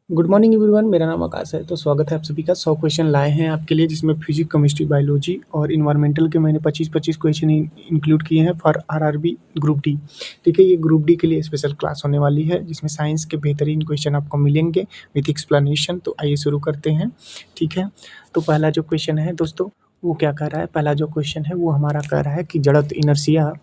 Good morning everyone, मेरा नाम आकाश है। तो स्वागत है आप सभी का। 100 क्वेश्चन लाए हैं आपके लिए, जिसमें फिजिक्स, केमिस्ट्री, बायोलॉजी और इन्वायरमेंटल के मैंने 25-25 क्वेश्चन इंक्लूड किए हैं फॉर आरआरबी ग्रुप डी। ठीक है, ये ग्रुप डी के लिए स्पेशल क्लास होने वाली है, जिसमें साइंस के बेहतरीन क्वेश्चन आपको मिलेंगे विथ एक्सप्लेनेशन। तो आइए शुरू करते हैं। ठीक है, तो पहला जो क्वेश्चन है दोस्तों, वो क्या कह रहा है? पहला जो क्वेश्चन है वो हमारा कह रहा है कि जड़त्व इनर्शिया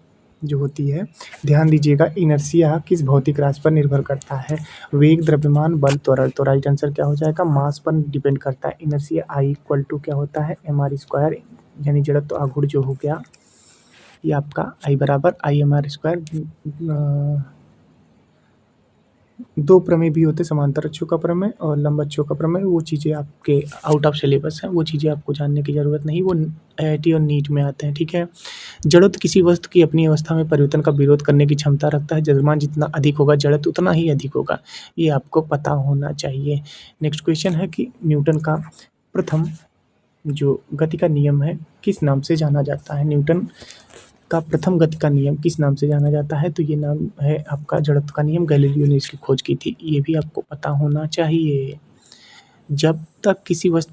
जो होती है, ध्यान दीजिएगा, इनर्शिया किस भौतिक राशि पर निर्भर करता है? वेग, द्रव्यमान, बल, त्वरण। तो राइट आंसर क्या हो जाएगा? मास पर डिपेंड करता है। इनर्शिया आई इक्वल टू क्या होता है? mr², यानी जड़त्व आघूर्ण जो हो गया ये आपका आई बराबर ImR²। दो प्रमेय भी होते, समांतर अक्षों का प्रमेय और लंब अक्षों का प्रमेय। वो चीज़ें आपके आउट ऑफ सिलेबस हैं, वो चीज़ें आपको जानने की ज़रूरत नहीं, वो IIT और नीट में आते हैं। ठीक है, जड़त्व किसी वस्तु की अपनी अवस्था में परिवर्तन का विरोध करने की क्षमता रखता है। द्रव्यमान जितना अधिक होगा, जड़त्व उतना ही अधिक होगा। ये आपको पता होना चाहिए। नेक्स्ट क्वेश्चन है कि न्यूटन का प्रथम जो गति का नियम है किस नाम से जाना जाता है? न्यूटन का प्रथम गति का नियम किस नाम से जाना जाता है? तो ये नाम है आपका जड़त्व का नियम। गैलीलियो ने इसकी खोज की थी। ये भी आपको पता होना चाहिए। जब तक किसी वस्तु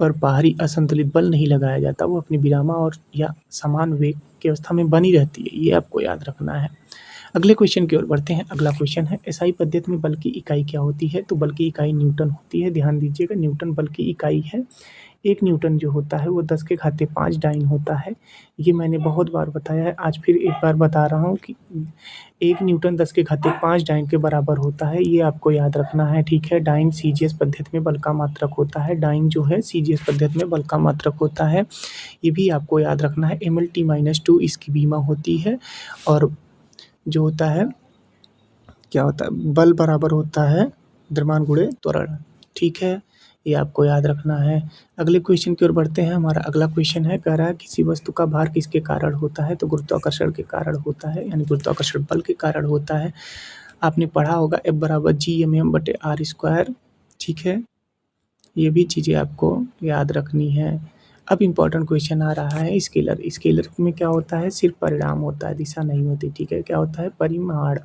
पर बाहरी असंतुलित बल नहीं लगाया जाता, वो अपनी विरामा और या समान वेग की अवस्था में बनी रहती है। ये आपको याद रखना है। अगले क्वेश्चन की ओर बढ़ते हैं। अगला क्वेश्चन है, एसआई पद्धति में बल की इकाई क्या होती है? तो बल की इकाई न्यूटन होती है। ध्यान दीजिएगा, न्यूटन बल की इकाई है। 1 न्यूटन जो होता है वो 10⁵5 डाइन होता है। ये मैंने बहुत बार बताया है, आज फिर एक बार बता रहा हूँ कि 1 न्यूटन 10⁵5 डाइन के बराबर होता है। ये आपको याद रखना है। ठीक है, डाइन सीजीएस पद्धति में बल का मात्रक होता है। डाइन जो है सीजीएस पद्धति में बल का मात्रक होता है। ये भी आपको याद रखना है। MLT-2 इसकी बीमा होती है। और जो होता है, क्या होता है, बल बराबर होता है द्रव्यमान गुणे त्वरण। ठीक है, ये आपको याद रखना है। अगले क्वेश्चन की ओर बढ़ते हैं। हमारा अगला क्वेश्चन है, कह रहा है किसी वस्तु का भार किसके कारण होता है? तो गुरुत्वाकर्षण के कारण होता है, यानी गुरुत्वाकर्षण बल के कारण होता है। आपने पढ़ा होगा F बराबर G/m/r²। ठीक है, ये भी चीज़ें आपको याद रखनी है। अब इम्पोर्टेंट क्वेश्चन आ रहा है स्केलर। स्केलर में क्या होता है? सिर्फ परिमाण होता है, दिशा नहीं होती। ठीक है, क्या होता है? परिमाण।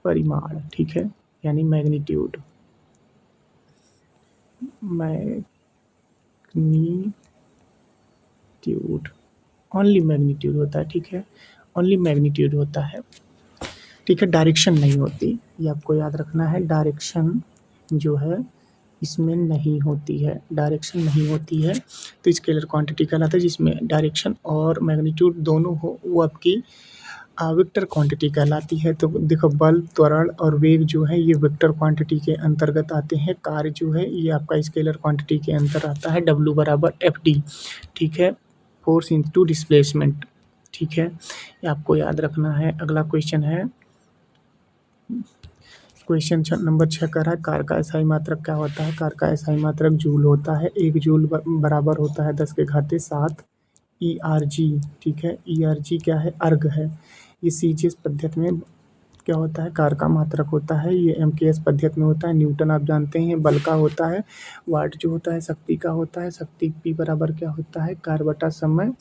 परिमाण, ठीक है, यानी मैग्नीट्यूड। मैग्नीट्यूड, ओनली मैग्नीट्यूड होता है। ठीक है, ओनली मैग्नीट्यूड होता है। ठीक है, डायरेक्शन नहीं होती, ये आपको याद रखना है। डायरेक्शन जो है इसमें नहीं होती है, डायरेक्शन नहीं होती है। तो स्केलर क्वांटिटी कहलाता है जिसमें डायरेक्शन और मैग्नीट्यूड दोनों हो, वो आपकी वेक्टर क्वांटिटी कहलाती है। तो देखो, बल, त्वरण और वेग जो है ये वेक्टर क्वांटिटी के अंतर्गत आते हैं। कार्य जो है ये आपका स्केलर क्वांटिटी के अंतर आता है। W बराबर FD। ठीक है, फोर्स इनटू डिस्प्लेसमेंट। ठीक है, ये आपको याद रखना है। अगला क्वेश्चन है, क्वेश्चन नंबर 6 का है, कार का एसआई मात्रक क्या होता है? कार का एसआई मात्रक जूल होता है। 1 जूल बराबर होता है 10⁵7 ERG। ठीक है, ERG क्या है? अर्ग है। ये सीजीएस पद्धति में क्या होता है? कार का मात्रक होता है। ये MKS पद्धति में होता है। न्यूटन आप जानते हैं बल का होता है। वाट जो होता है शक्ति का होता है। शक्ति P बराबर क्या होता है? कार बटा समय।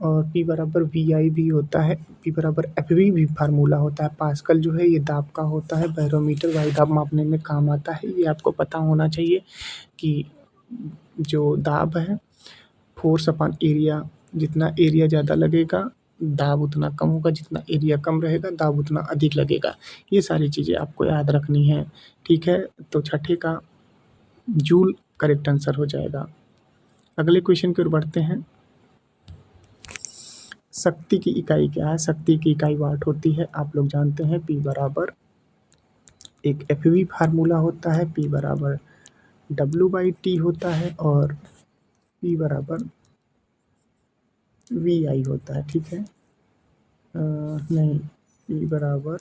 और P बराबर VI भी होता है। P बराबर FV भी फार्मूला होता है। पास्कल जो है ये दाब का होता है। बैरोमीटर वायु दाब मापने में काम आता है। ये आपको पता होना चाहिए कि जो दाब है, फोर्स अपॉन एरिया, जितना एरिया ज़्यादा लगेगा दाब उतना कम होगा, जितना एरिया कम रहेगा दाब उतना अधिक लगेगा। ये सारी चीज़ें आपको याद रखनी है। ठीक है, तो छठे का जूल करेक्ट आंसर हो जाएगा। अगले क्वेश्चन की ओर बढ़ते हैं। शक्ति की इकाई क्या है? शक्ति की इकाई वाट होती है, आप लोग जानते हैं। P बराबर एक FV फार्मूला होता है। P बराबर W/T होता है और P बराबर VI होता है। ठीक है, नहीं, P बराबर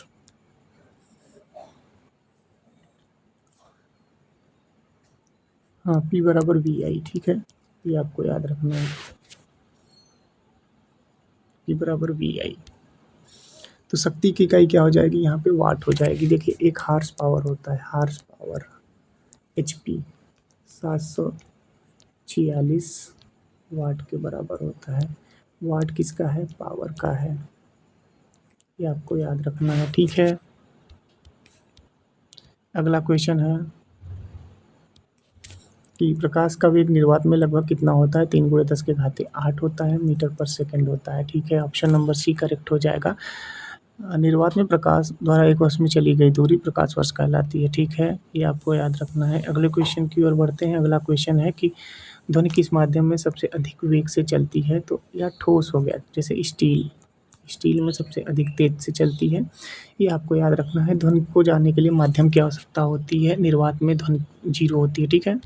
हाँ, P बराबर VI। ठीक है, ये आपको याद रखना है। P बराबर VI। तो शक्ति की इकाई क्या हो जाएगी? यहाँ पे वाट हो जाएगी। देखिए, एक हार्स पावर होता है, हार्स पावर HP 746 वाट के बराबर होता है। वाट किसका है? पावर का है। ये आपको याद रखना है। ठीक है, अगला क्वेश्चन है कि प्रकाश का वेग निर्वात में लगभग कितना होता है? 3 × 10⁸ होता है, मीटर पर सेकंड होता है। ठीक है, ऑप्शन नंबर सी करेक्ट हो जाएगा। निर्वात में प्रकाश द्वारा एक वर्ष में चली गई दूरी प्रकाश वर्ष कहलाती है। ठीक है, ये आपको याद रखना है। अगले क्वेश्चन की ओर बढ़ते हैं। अगला क्वेश्चन है कि ध्वनि किस माध्यम में सबसे अधिक वेग से चलती है? तो यह ठोस हो गया, जैसे स्टील। स्टील में सबसे अधिक तेज से चलती है, ये आपको याद रखना है। ध्वनि को जानने के लिए माध्यम की आवश्यकता होती है। निर्वात में ध्वनि 0 होती है। ठीक है,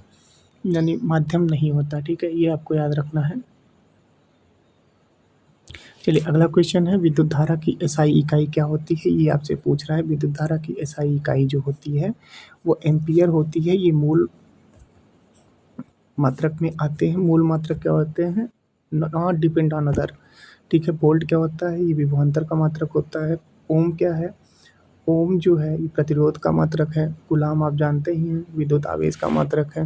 यानी माध्यम नहीं होता। ठीक है, ये आपको याद रखना है। चलिए अगला क्वेश्चन है, विद्युत धारा की एसआई इकाई क्या होती है? ये आपसे पूछ रहा है। विद्युत धारा की एसआई इकाई जो होती है वो एम्पियर होती है। ये मूल मात्रक में आते हैं। मूल मात्रक क्या होते हैं? Not depend on other. ठीक है, वोल्ट क्या होता है? ये विभवांतर का मात्रक होता है। ओम क्या है? ओम जो है ये प्रतिरोध का मात्रक है। कूलाम आप जानते ही हैं, विद्युत आवेश का मात्रक है।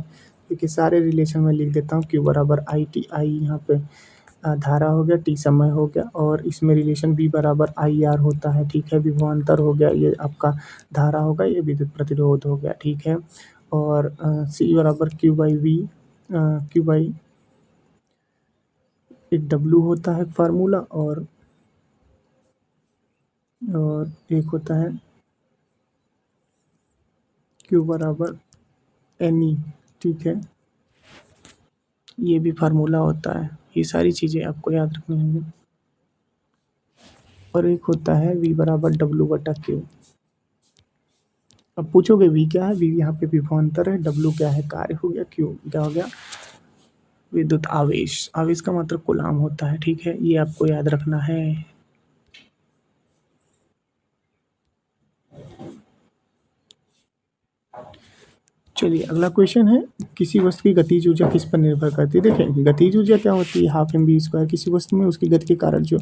देखिए सारे रिलेशन में लिख देता हूँ। Q बराबर आई टी, आई यहाँ पे धारा हो गया, टी समय हो गया, और इसमें रिलेशन V बराबर आई आर होता है। ठीक है, विभवांतर हो गया, ये आपका धारा होगा, ये विद्युत प्रतिरोध हो गया। ठीक है, और C बराबर Q/V, Q/ एक W होता है फार्मूला, और एक होता है Q बराबर NE। ठीक है, ये भी फार्मूला होता है। ये सारी चीज़ें आपको याद रखनी होंगी। और एक होता है V बराबर W/Q। अब पूछोगे V क्या है? V यहाँ पे विभवांतर है, W क्या है? कार्य हो गया, Q क्या हो गया? विद्युत आवेश। आवेश का मात्रक कूलाम होता है। ठीक है, ये आपको याद रखना है। चलिए अगला क्वेश्चन है, किसी वस्तु की गतिज ऊर्जा किस पर निर्भर करती है? देखें गतिज ऊर्जा क्या होती है? Half mv²। किसी वस्तु में उसकी गति के कारण जो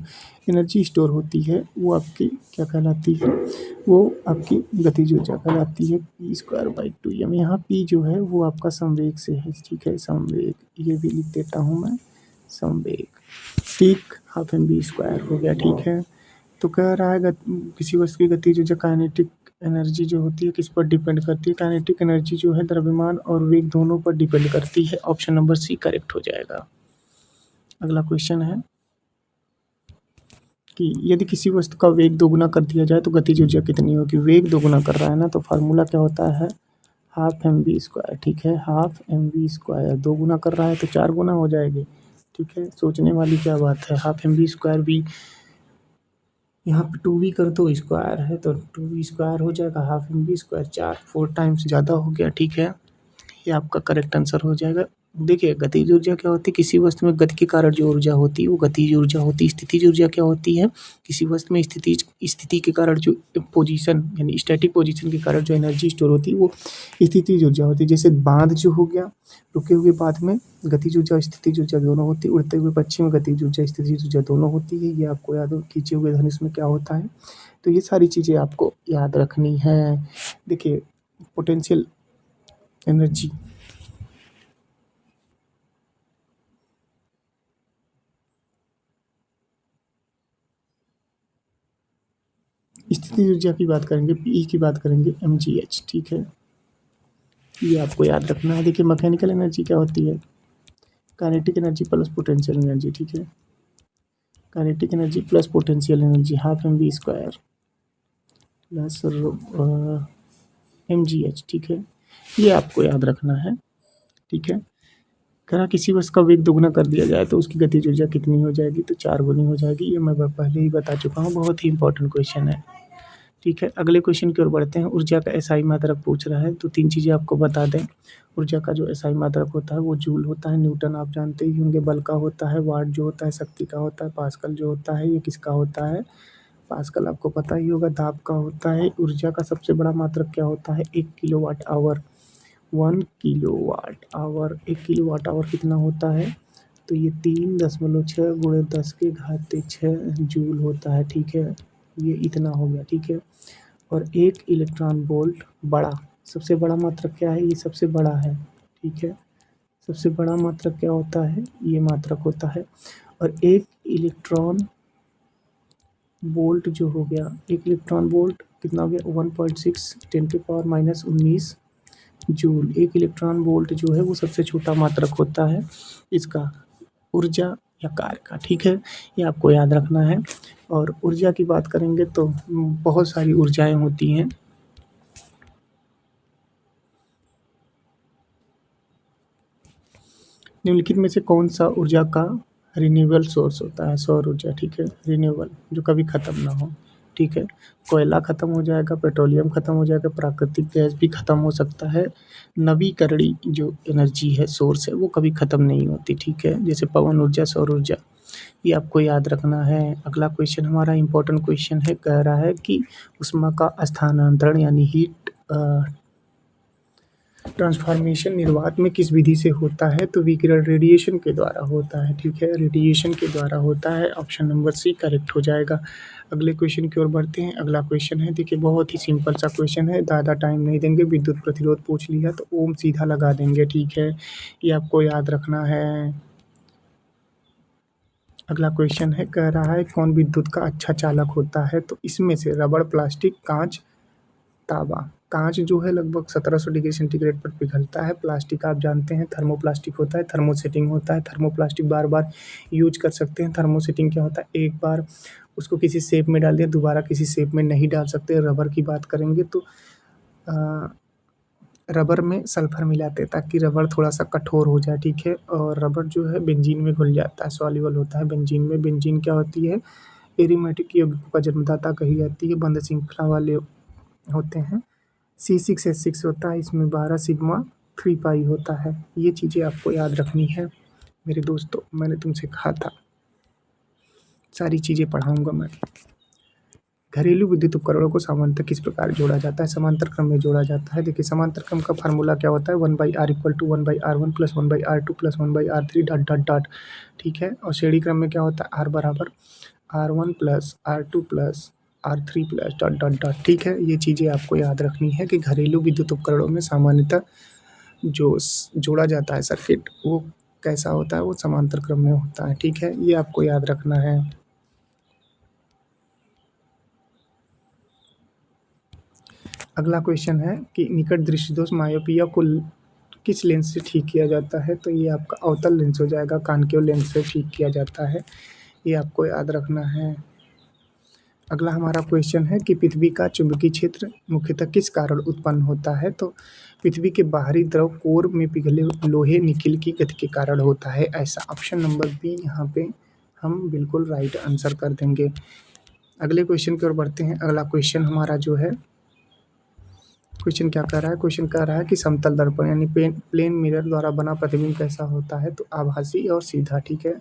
एनर्जी स्टोर होती है वो आपकी क्या कहलाती है? वो आपकी गतिज ऊर्जा कहलाती है। p²/2m। यहाँ p जो है वो आपका संवेग से है। ठीक है, संवेग, ये भी लिख देता हूँ मैं, संवेग। ठीक, हाफ mv² हो गया। ठीक है, तो कह रहा है किसी वस्तु की गतिज ऊर्जा काइनेटिक एनर्जी जो होती है किस पर डिपेंड करती है? काइनेटिक एनर्जी जो है द्रव्यमान और वेग दोनों पर डिपेंड करती है। ऑप्शन नंबर सी करेक्ट हो जाएगा। अगला क्वेश्चन है कि यदि किसी वस्तु का वेग दोगुना कर दिया जाए तो गतिज ऊर्जा कितनी होगी? वेग दोगुना कर रहा है ना, तो फार्मूला क्या होता है? Half mv²। ठीक है, हाफ mv²। दो गुना कर रहा है तो 4 गुना हो जाएगी। ठीक है, सोचने वाली क्या बात है। हाफ mv² भी यहाँ पे 2v कर दो, स्क्वायर है तो 2v² हो जाएगा। हाफ mv², 4 टाइम्स ज़्यादा हो गया। ठीक है, ये आपका करेक्ट आंसर हो जाएगा। देखिए गतिज ऊर्जा क्या होती है? किसी वस्तु में गति के कारण जो ऊर्जा होती है वो गतिज ऊर्जा होती है। स्थितिज ऊर्जा क्या होती है? किसी वस्तु में स्थिति के कारण जो पोजीशन यानी स्टैटिक पोजीशन के कारण जो एनर्जी स्टोर होती है वो स्थितिज ऊर्जा होती है। जैसे बांध जो हो गया, रुके हुए बांध में गतिज ऊर्जा स्थितिज ऊर्जा दोनों होती है। उड़ते हुए पक्षी में गतिज ऊर्जा स्थितिज ऊर्जा दोनों होती है। ये आपको याद हो। खींचे हुए धनुष में क्या होता है? तो ये सारी चीज़ें आपको याद रखनी है। देखिए पोटेंशियल एनर्जी, स्थिति ऊर्जा की बात करेंगे, पी की बात करेंगे, mgh। ठीक है, ये आपको याद रखना है। देखिए मैकेनिकल एनर्जी क्या होती है? Kinetic energy plus potential energy. ठीक है, kinetic energy plus potential energy, half mv² plus mgh। ठीक है, ये आपको याद रखना है। ठीक है, अगर किसी वस्तु का वेग दोगुना कर दिया जाए तो उसकी गतिज ऊर्जा कितनी हो जाएगी? तो 4 गुनी हो जाएगी। ये मैं पहले ही बता चुका हूँ, बहुत ही इंपॉर्टेंट क्वेश्चन है। ठीक है, अगले क्वेश्चन की ओर बढ़ते हैं। ऊर्जा का एसआई मात्रक पूछ रहा है, तो 3 चीज़ें आपको बता दें। ऊर्जा का जो एसआई मात्रक होता है वो जूल होता है। न्यूटन आप जानते ही होंगे, बल का होता है। वाट जो होता है शक्ति का होता है। पास्कल जो होता है ये किसका होता है? पास्कल आपको पता ही होगा, दाब का होता है। ऊर्जा का सबसे बड़ा मात्रक क्या होता है? 1 kilowatt hour. 1 kilowatt hour, 1 kilowatt hour कितना होता है? तो ये 3.6 × 10⁶ जूल होता है। ठीक है, ये इतना हो गया। ठीक है, और 1 इलेक्ट्रॉन वोल्ट बड़ा, सबसे बड़ा मात्रक क्या है? ये सबसे बड़ा है। ठीक है, सबसे बड़ा मात्रक क्या होता है? ये मात्रक होता है। और 1 इलेक्ट्रॉन वोल्ट जो हो गया, 1 इलेक्ट्रॉन वोल्ट कितना हो गया 1.6 10⁻⁻19 जूल। एक इलेक्ट्रॉन वोल्ट जो है वो सबसे छोटा मात्रक होता है इसका ऊर्जा या कार्य का, ठीक है, ये आपको याद रखना है। और ऊर्जा की बात करेंगे तो बहुत सारी ऊर्जाएं होती हैं। निम्नलिखित में से कौन सा ऊर्जा का रिन्यूएबल सोर्स होता है? सौर ऊर्जा, ठीक है, रिन्यूएबल जो कभी ख़त्म ना हो, ठीक है। कोयला ख़त्म हो जाएगा, पेट्रोलियम ख़त्म हो जाएगा, प्राकृतिक गैस भी ख़त्म हो सकता है। नवीकरणीय जो एनर्जी है, सोर्स है, वो कभी ख़त्म नहीं होती, ठीक है, जैसे पवन ऊर्जा, सौर ऊर्जा, ये आपको याद रखना है। अगला क्वेश्चन हमारा इम्पोर्टेंट क्वेश्चन है, कह रहा है कि ऊष्मा का स्थानांतरण यानी हीट ट्रांसफॉर्मेशन निर्वात में किस विधि से होता है? तो विकिरण रेडिएशन के द्वारा होता है, ठीक है, रेडिएशन के द्वारा होता है। ऑप्शन नंबर सी करेक्ट हो जाएगा। अगले क्वेश्चन की ओर बढ़ते हैं। अगला क्वेश्चन है, देखिए बहुत ही सिंपल सा क्वेश्चन है, ज़्यादा टाइम नहीं देंगे। विद्युत प्रतिरोध पूछ लिया तो ओम सीधा लगा देंगे, ठीक है, ये आपको याद रखना है। अगला क्वेश्चन है, कह रहा है कौन विद्युत का अच्छा चालक होता है? तो इसमें से रबड़, प्लास्टिक, कांच, तांबा। कांच जो है लगभग 1700 डिग्री सेंटीग्रेड पर पिघलता है। प्लास्टिक आप जानते हैं थर्मोप्लास्टिक होता है, थर्मोसेटिंग होता है। थर्मोप्लास्टिक बार बार यूज कर सकते हैं। थर्मोसेटिंग क्या होता है, एक बार उसको किसी शेप में डाल दिया, दोबारा किसी शेप में नहीं डाल सकते। रबर की बात करेंगे तो रबर में सल्फर मिलाते हैं ताकि रबर थोड़ा सा कठोर हो जाए, ठीक है। और रबर जो है बेंजीन में घुल जाता है, सॉल्युबल होता है बेंजीन में। बेंजीन क्या होती है, एरोमेटिक यौगिकों का जन्मदाता कही जाती है। बंध श्रृंखला वाले होते हैं। C6H6 होता है, इसमें 12 सिग्मा 3 पाई होता है। ये चीज़ें आपको याद रखनी है मेरे दोस्तों, मैंने तुमसे कहा था सारी चीज़ें पढ़ाऊँगा मैं। घरेलू विद्युत उपकरणों को सामान्यतः किस प्रकार जोड़ा जाता है? समांतर क्रम में जोड़ा जाता है। देखिए समांतर क्रम का फार्मूला क्या होता है, 1/r = 1/r1 + 1/r2 + 1/r3 dot dot dot, ठीक है। और श्रेणी क्रम में क्या होता है, r बराबर r1 + r2 + r3 + dot dot dot, ठीक है। ये चीज़ें आपको याद रखनी है कि घरेलू विद्युत उपकरणों में सामान्यतः जो जोड़ा जाता है सर्किट, वो कैसा होता है, वो समांतर क्रम में होता है, ठीक है, ये आपको याद रखना है। अगला क्वेश्चन है कि निकट दृष्टि दोष मायोपिया को किस लेंस से ठीक किया जाता है? तो ये आपका अवतल लेंस हो जाएगा, कॉनकेव लेंस से ठीक किया जाता है, ये आपको याद रखना है। अगला हमारा क्वेश्चन है कि पृथ्वी का चुंबकीय क्षेत्र मुख्यतः किस कारण उत्पन्न होता है? तो पृथ्वी के बाहरी द्रव कोर में पिघले लोहे निकिल की गति के कारण होता है ऐसा। ऑप्शन नंबर बी यहाँ पे हम बिल्कुल राइट आंसर कर देंगे। अगले क्वेश्चन की ओर बढ़ते हैं। अगला क्वेश्चन हमारा जो है, क्वेश्चन क्या कह रहा है, क्वेश्चन कह रहा है कि समतल दर्पण यानी प्लेन मिरर द्वारा बना प्रतिबिंब कैसा होता है? तो आभासी और सीधा, ठीक है,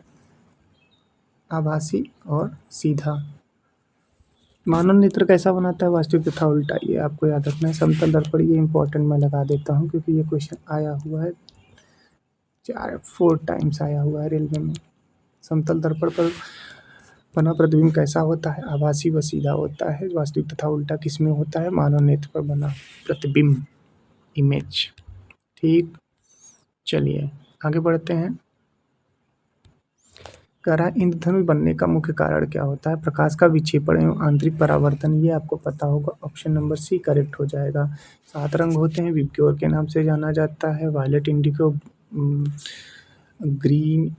आभासी और सीधा। मानव नेत्र कैसा बनाता है? वास्तविक तथा उल्टा, ये आपको याद रखना है। समतल दर्पण, ये इंपॉर्टेंट मैं लगा देता हूँ क्योंकि ये क्वेश्चन आया हुआ है 4 टाइम्स आया हुआ है रेलवे में। समतल दर्पण पर बना प्रतिबिंब कैसा होता है? आभासी व सीधा होता है। वास्तविक तथा उल्टा किस में होता है? मानव नेत्र पर बना प्रतिबिंब, इमेज, ठीक। चलिए आगे बढ़ते हैं। कह रहा है इंद्रधनुष बनने का मुख्य कारण क्या होता है? प्रकाश का विक्षेपण एवं आंतरिक परावर्तन, ये आपको पता होगा। ऑप्शन नंबर सी करेक्ट हो जाएगा। 7 रंग होते हैं, विबग्योर के नाम से जाना जाता है। Violet, indigo, green,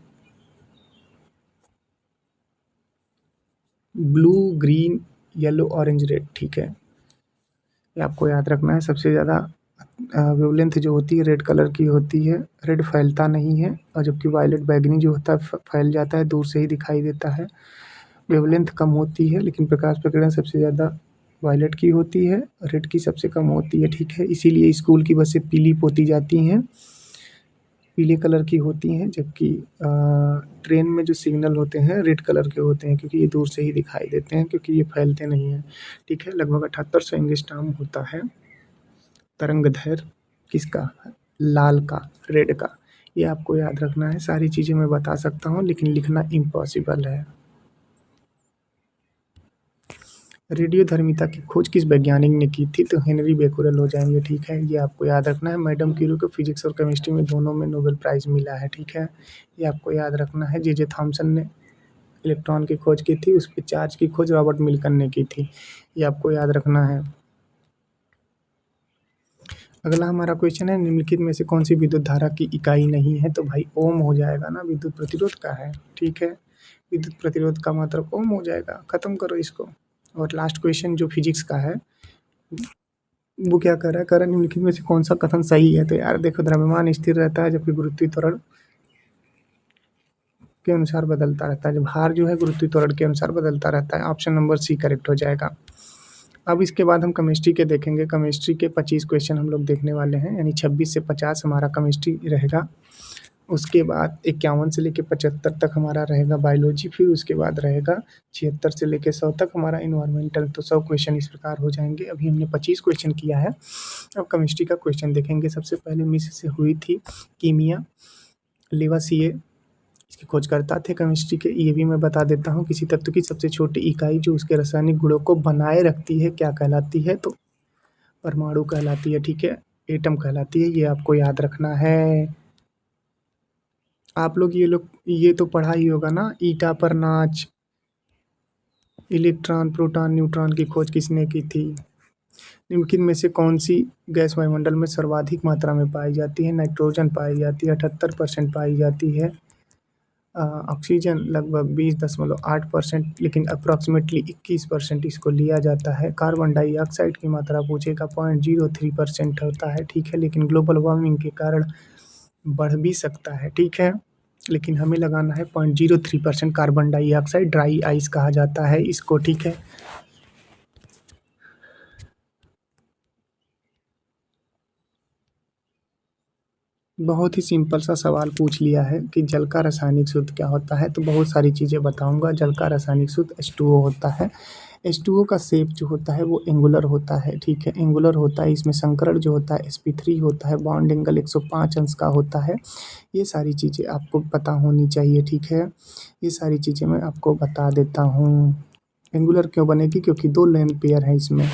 blue, green, yellow, orange, red, ठीक है, ये आपको याद रखना है। सबसे ज़्यादा वेवलेंथ जो होती है रेड कलर की होती है। रेड फैलता नहीं है, और जबकि वायलेट बैगनी जो होता है फैल जाता है, दूर से ही दिखाई देता है। वेवलेंथ कम होती है, लेकिन प्रकाश प्रकीर्णन सबसे ज़्यादा वायलेट की होती है, रेड की सबसे कम होती है, ठीक है। इसीलिए स्कूल की बसें पीली पोती जाती हैं, पीले कलर की होती हैं, जबकि ट्रेन में जो सिग्नल होते हैं रेड कलर के होते हैं, क्योंकि ये दूर से ही दिखाई देते हैं, क्योंकि ये फैलते नहीं हैं, ठीक है। लगभग 7800 एंगस्ट्रॉम होता है तरंगदैर्घ्य किसका? लाल का, रेड का, ये आपको याद रखना है। सारी चीज़ें मैं बता सकता हूँ लेकिन लिखना इम्पॉसिबल है। रेडियोधर्मिता की खोज किस वैज्ञानिक ने की थी? तो हेनरी बेक्वेरेल हो जाएंगे, ठीक है, ये आपको याद रखना है। मैडम क्यूरी को फिजिक्स और केमिस्ट्री में दोनों में नोबेल प्राइज़ मिला है, ठीक है, ये आपको याद रखना है। जे थॉमसन ने इलेक्ट्रॉन की खोज की थी, उस पे चार्ज की खोज रॉबर्ट मिल्टन ने की थी। ये आपको याद रखना है। अगला हमारा क्वेश्चन है, निम्नलिखित में से कौन सी विद्युत धारा की इकाई नहीं है? तो भाई ओम हो जाएगा ना, विद्युत प्रतिरोध का है, ठीक है। विद्युत प्रतिरोध का मतलब ओम हो जाएगा, खत्म करो इसको। और लास्ट क्वेश्चन जो फिजिक्स का है वो क्या कह रहा है निम्नलिखित में से कौन सा कथन सही है? तो यार देखो, द्रव्यमान स्थिर रहता है जबकि गुरुत्वीय त्वरण के अनुसार बदलता रहता है। जब भार जो है गुरुत्वीय त्वरण के अनुसार बदलता रहता है। ऑप्शन नंबर सी करेक्ट हो जाएगा। अब इसके बाद हम केमिस्ट्री के देखेंगे। केमिस्ट्री के 25 क्वेश्चन हम लोग देखने वाले हैं, यानी 26 से 50 हमारा केमिस्ट्री रहेगा। उसके बाद 51 से लेके 75 तक हमारा रहेगा बायोलॉजी। फिर उसके बाद रहेगा 76 से लेके 100 तक हमारा इन्वायरमेंटल। तो 100 क्वेश्चन इस प्रकार हो जाएंगे। अभी हमने 25 क्वेश्चन किया है। अब केमिस्ट्री का क्वेश्चन देखेंगे। सबसे पहले मिस से हुई थी कीमिया, लेवासिए इसके खोजकर्ता थे केमिस्ट्री के। ये भी मैं बता देता हूँ। किसी तत्व की सबसे छोटी इकाई जो उसके रासायनिक गुणों को बनाए रखती है क्या कहलाती है? तो परमाणु कहलाती है, ठीक है, एटम कहलाती है। ये आपको याद रखना है। आप लोग ये तो पढ़ा ही होगा ना, ईटा पर नाच, इलेक्ट्रॉन प्रोटॉन न्यूट्रॉन की खोज किसने की थी? निम्नलिखित में से कौन सी गैस वायुमंडल में सर्वाधिक मात्रा में पाई जाती है? नाइट्रोजन पाई जाती है, 78% पाई जाती है। ऑक्सीजन लगभग 20.8%, लेकिन अप्रॉक्सीमेटली 21% इसको लिया जाता है। कार्बन डाइऑक्साइड की मात्रा पूछेगा, 0.03% होता है, ठीक है, लेकिन ग्लोबल वार्मिंग के कारण बढ़ भी सकता है, ठीक है, लेकिन हमें लगाना है 0.03% कार्बन डाइऑक्साइड। ड्राई आइस कहा जाता है इसको, ठीक है। बहुत ही सिंपल सा सवाल पूछ लिया है कि जल का रासायनिक सूत्र क्या होता है? तो बहुत सारी चीज़ें बताऊंगा। जल का रासायनिक सूत्र H2O होता है। H2O का शेप जो होता है वो एंगुलर होता है, ठीक है, एंगुलर होता है। इसमें संकरण जो होता है sp3 होता है। बॉन्ड एंगल 105 अंश का होता है। ये सारी चीज़ें आपको पता होनी चाहिए, ठीक है। ये सारी चीज़ें मैं आपको बता देता हूँ। एंगुलर क्यों बनेगी? क्योंकि 2 लेन पेयर है इसमें,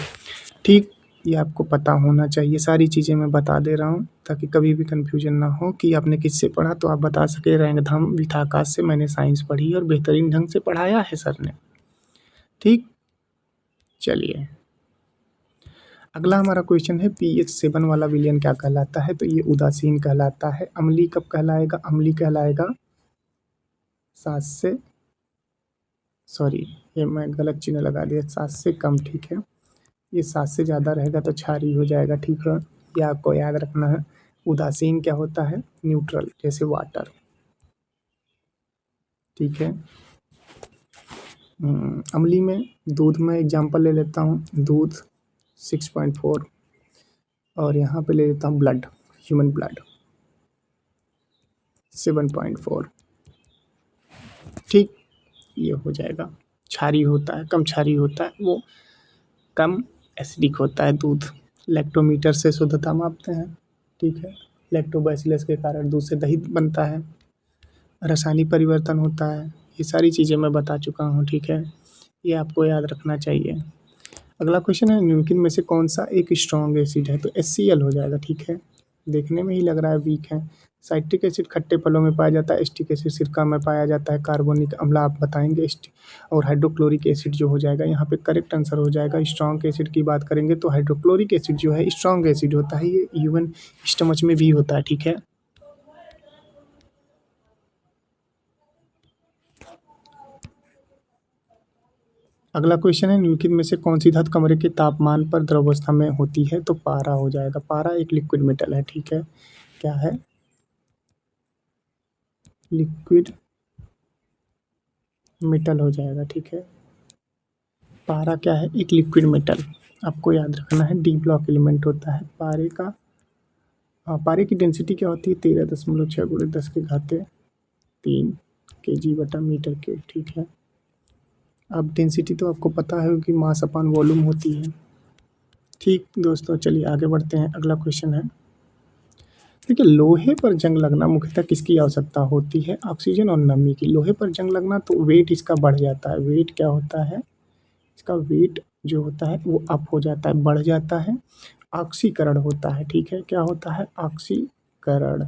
ठीक। ये आपको पता होना चाहिए। सारी चीज़ें मैं बता दे रहा हूँ ताकि कभी भी कन्फ्यूजन ना हो कि आपने किससे पढ़ा, तो आप बता सके रैंकथम विथाकाश से मैंने साइंस पढ़ी और बेहतरीन ढंग से पढ़ाया है सर ने, ठीक। चलिए, अगला हमारा क्वेश्चन है, pH 7 वाला विलयन क्या कहलाता है? तो ये उदासीन कहलाता है। अम्लीय कब कहलाएगा? अम्लीय कहलाएगा 7 से, सॉरी ये मैं गलत चिन्ह लगा दिया, 7 से कम, ठीक है। ये 7 से ज़्यादा रहेगा तो क्षारीय हो जाएगा, ठीक है। ये आपको याद रखना है। उदासीन क्या होता है? न्यूट्रल, जैसे वाटर, ठीक है। अम्लीय में दूध में एग्जांपल ले लेता हूँ, दूध 6.4, और यहाँ पे ले लेता हूँ ब्लड, ह्यूमन ब्लड 7.4, ठीक। ये हो जाएगा। क्षारीय होता है, कम क्षारीय होता है, वो कम एसिडिक होता है दूध। लैक्टोमीटर से शुद्धता मापते हैं, ठीक है। लैक्टोबैसिलस के कारण दूध से दही बनता है। रासायनिक परिवर्तन होता है। ये सारी चीज़ें मैं बता चुका हूँ, ठीक है। ये आपको याद रखना चाहिए। अगला क्वेश्चन है, निम्नलिखित में से कौन सा एक स्ट्रॉन्ग एसिड है? तो HCl हो जाएगा, ठीक है। देखने में ही लग रहा है वीक है। साइट्रिक एसिड खट्टे फलों में पाया जाता है। एस्टिक एसिड सिरका में पाया जाता है। कार्बोनिक अम्ल आप बताएंगे। और हाइड्रोक्लोरिक एसिड जो हो जाएगा यहाँ पे करेक्ट आंसर हो जाएगा। स्ट्रॉन्ग एसिड की बात करेंगे तो हाइड्रोक्लोरिक एसिड जो है स्ट्रॉन्ग एसिड होता है। ये इवन स्टमच में भी होता है, ठीक है। अगला क्वेश्चन है, निम्नलिखित में से कौन सी धातु कमरे के तापमान पर द्रवावस्था में होती है? तो पारा हो जाएगा। पारा एक लिक्विड मेटल है, ठीक है। क्या है? लिक्विड मेटल हो जाएगा, ठीक है। पारा क्या है? एक लिक्विड मेटल। आपको याद रखना है, डी ब्लॉक एलिमेंट होता है पारे का। पारे की डेंसिटी क्या होती है? 13.6 गुणे 10⁻³ kg/मीटर क्यूब, ठीक है। अब डेंसिटी तो आपको पता है कि मास अपॉन वॉल्यूम होती है, ठीक दोस्तों। चलिए आगे बढ़ते हैं। अगला क्वेश्चन है, देखिए, लोहे पर जंग लगना मुख्यतः किसकी आवश्यकता होती है? ऑक्सीजन और नमी की। लोहे पर जंग लगना तो वेट इसका बढ़ जाता है। वेट क्या होता है? इसका वेट जो होता है वो अप हो जाता है, बढ़ जाता है। ऑक्सीकरण होता है, ठीक है। क्या होता है? ऑक्सीकरण।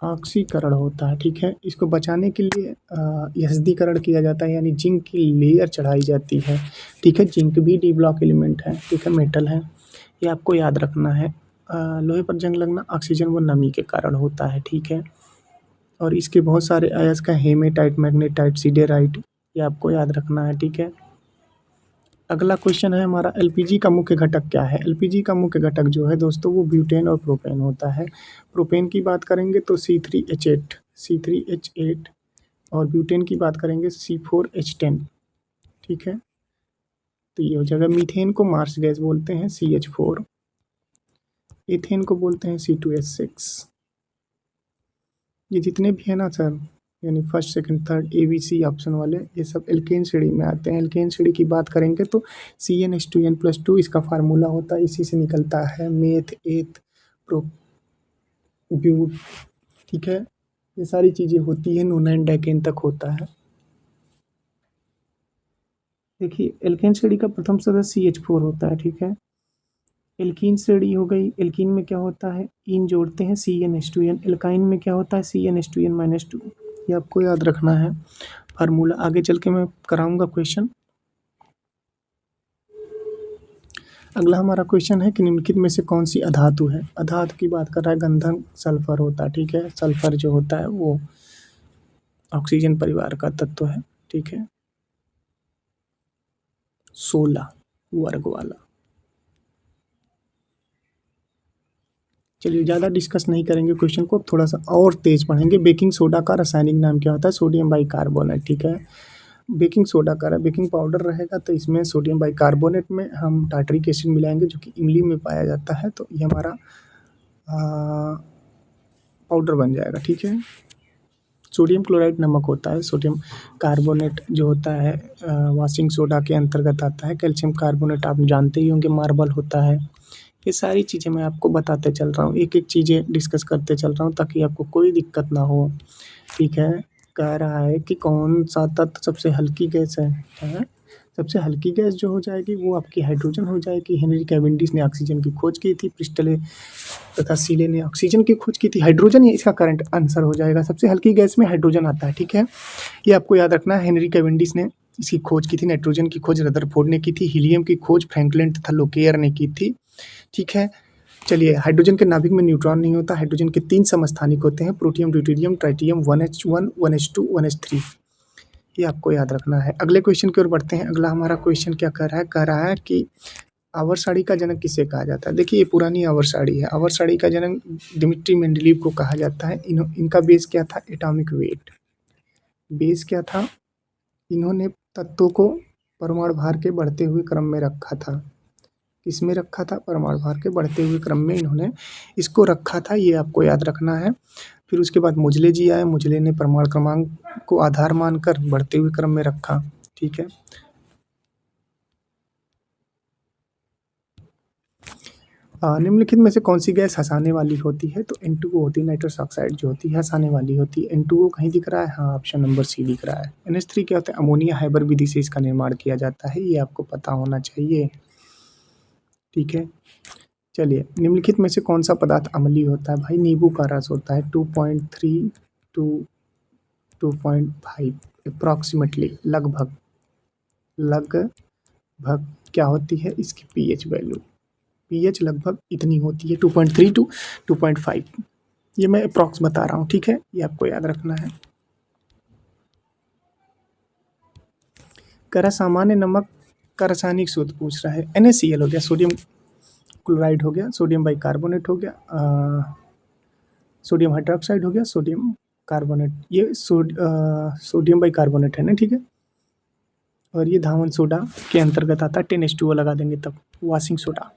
ऑक्सीकरण होता है, ठीक है। इसको बचाने के लिए यस्दीकरण किया जाता है, यानी जिंक की लेयर चढ़ाई जाती है, ठीक है। जिंक भी डी ब्लॉक एलिमेंट है, ठीक है, मेटल है, ये आपको याद रखना है। लोहे पर जंग लगना ऑक्सीजन व नमी के कारण होता है, ठीक है। और इसके बहुत सारे अयस्क हैं, हेमेटाइट, मैग्नेटाइट, सिडेराइट, ये आपको याद रखना है, ठीक है। अगला क्वेश्चन है हमारा, एलपीजी का मुख्य घटक क्या है? एलपीजी का मुख्य घटक जो है दोस्तों वो ब्यूटेन और प्रोपेन होता है। प्रोपेन की बात करेंगे तो C3H8 और ब्यूटेन की बात करेंगे C4H10, ठीक है। तो ये हो जाएगा। मीथेन को मार्स गैस बोलते हैं, CH4। एथेन को बोलते हैं C2H6। ये जितने भी है ना सर, यानी first second third ABC option वाले, ये सब एल्केन श्रेणी में आते हैं। एल्केन श्रेणी की बात करेंगे तो CnH2n+2 इसका फार्मूला होता है, इसी से निकलता है मेथ, एथ, प्रो, ब्यूट, ठीक है। ये सारी चीज़ें होती हैं, नोनाइन डाइकेन तक होता है। देखिए एल्केन श्रेणी का प्रथम सदस्य CH4 होता है, ठीक है। एल्कीन श्रेणी हो गई, एल्कीन में क्या होता है, इन जोड़ते हैं CnH2n। एल्काइन में क्या होता है, CnH2n-2। ये आपको याद रखना है फार्मूला। आगे चल के मैं कराऊंगा क्वेश्चन। अगला हमारा क्वेश्चन है कि निम्नलिखित में से कौन सी अधातु है? अधातु की बात कर रहा है, गंधक सल्फर होता है, ठीक है। सल्फर जो होता है वो ऑक्सीजन परिवार का तत्व है, ठीक है। 16 वर्ग वाला। चलिए ज़्यादा डिस्कस नहीं करेंगे क्वेश्चन को, अब थोड़ा सा और तेज पढ़ेंगे। बेकिंग सोडा का रासायनिक नाम क्या होता है? सोडियम बाइकार्बोनेट, ठीक है। बेकिंग सोडा का बेकिंग पाउडर रहेगा तो इसमें सोडियम बाइकार्बोनेट में हम टार्टरिक एसिड मिलाएंगे जो कि इमली में पाया जाता है, तो ये हमारा पाउडर बन जाएगा, ठीक है। सोडियम क्लोराइड नमक होता है। सोडियम कार्बोनेट जो होता है वॉशिंग सोडा के अंतर्गत आता है। कैल्शियम कार्बोनेट आप जानते ही होंगे, मार्बल होता है। ये सारी चीज़ें मैं आपको बताते चल रहा हूँ, एक एक चीज़ें डिस्कस करते चल रहा हूँ ताकि आपको कोई दिक्कत ना हो, ठीक है। कह रहा है कि कौन सा तत्व सबसे हल्की गैस है? सबसे हल्की गैस जो हो जाएगी वो आपकी हाइड्रोजन हो जाएगी। हेनरी कैवेंडिश ने ऑक्सीजन की खोज की थी, प्रिस्टले तथा सीले ने ऑक्सीजन की खोज की थी। हाइड्रोजन ही इसका करंट आंसर हो जाएगा। सबसे हल्की गैस में हाइड्रोजन आता है, ठीक है। ये आपको याद रखना है। हेनरी कैवेंडिश ने इसकी खोज की थी। नाइट्रोजन की खोज रदरफोर्ड ने की थी। हीलियम की खोज फ्रैंकलिन तथा लोकेयर ने की थी, ठीक है। चलिए, हाइड्रोजन के नाभिक में न्यूट्रॉन नहीं होता। हाइड्रोजन के 3 समस्थानिक होते हैं, protium, deuterium, tritium, 1H1, 1H2, 1H3। ये आपको याद रखना है। अगले क्वेश्चन की ओर बढ़ते हैं। अगला हमारा क्वेश्चन क्या कह रहा है? कह रहा है कि आवर्त सारणी का जनक किसे कहा जाता है? देखिए ये पुरानी आवर्त सारणी है। आवर्त सारणी का जनक दिमित्री मेंडलीव को कहा जाता है। इनका बेस क्या था? Atomic weight. बेस क्या था? इन्होंने तत्वों को परमाणु भार के बढ़ते हुए क्रम में रखा था। किसमें रखा था? परमाणु भार के बढ़ते हुए क्रम में इन्होंने इसको रखा था, ये आपको याद रखना है। फिर उसके बाद मुजले जी आए। मुजले ने परमाणु क्रमांक को आधार मानकर बढ़ते हुए क्रम में रखा, ठीक है। निम्नलिखित में से कौन सी गैस हंसाने वाली होती है? तो N2O होती है। नाइट्रस ऑक्साइड जो होती है हंसाने वाली होती है। N2O कहीं दिख रहा है? हाँ, ऑप्शन नंबर C दिख रहा है। NH3 क्या होता है? अमोनिया हाइबर विधि से इसका निर्माण किया जाता है, ये आपको पता होना चाहिए, ठीक है। चलिए, निम्नलिखित में से कौन सा पदार्थ अम्लीय होता है? भाई नींबू का रस होता है। 2.3 टू 2.5 अप्रॉक्सीमेटली, लगभग लगभग क्या होती है इसकी पीएच वैल्यू? पीएच लगभग इतनी होती है, 2.3 टू 2.5। ये मैं अप्रॉक्स बता रहा हूँ, ठीक है। ये आपको याद रखना है। करा सामान्य नमक का रासायनिक सूत्र पूछ रहा है। NaCl हो गया, सोडियम क्लोराइड हो गया, सोडियम बाइकार्बोनेट हो गया, सोडियम हाइड्रोक्साइड हो गया, सोडियम कार्बोनेट। ये सोडियम बाइकार्बोनेट है ना, ठीक है। और ये धावन सोडा के अंतर्गत आता है। 10H2O लगा देंगे तब वॉशिंग सोडा।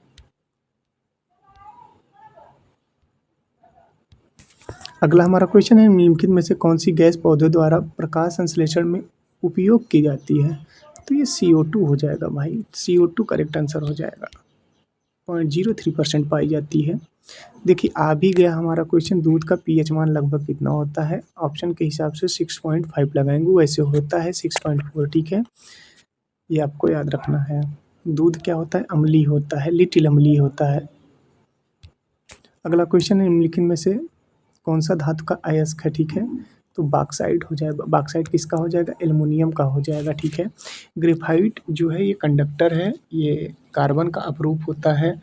अगला हमारा क्वेश्चन है, निम्नलिखित में से कौन सी गैस पौधों द्वारा प्रकाश संश्लेषण में उपयोग की जाती है? तो ये CO2 हो जाएगा भाई। CO2 करेक्ट आंसर हो जाएगा। 0.03% पाई जाती है। देखिए आ भी गया हमारा क्वेश्चन, दूध का पीएच मान लगभग कितना होता है? ऑप्शन के हिसाब से 6.5 लगाएंगे, वैसे होता है 6.4, ठीक है। ये आपको याद रखना है। दूध क्या होता है? अम्लीय होता है, लिटिल अम्लीय होता है। अगला क्वेश्चन है, निम्नलिखित में से कौन सा धातु का अयस्क है, ठीक है, तो बॉक्साइट हो जाएगा। बॉक्साइट किसका हो जाएगा, एल्युमिनियम का हो जाएगा, ठीक है। ग्रेफाइट जो है ये कंडक्टर है, ये कार्बन का अपरूप होता है,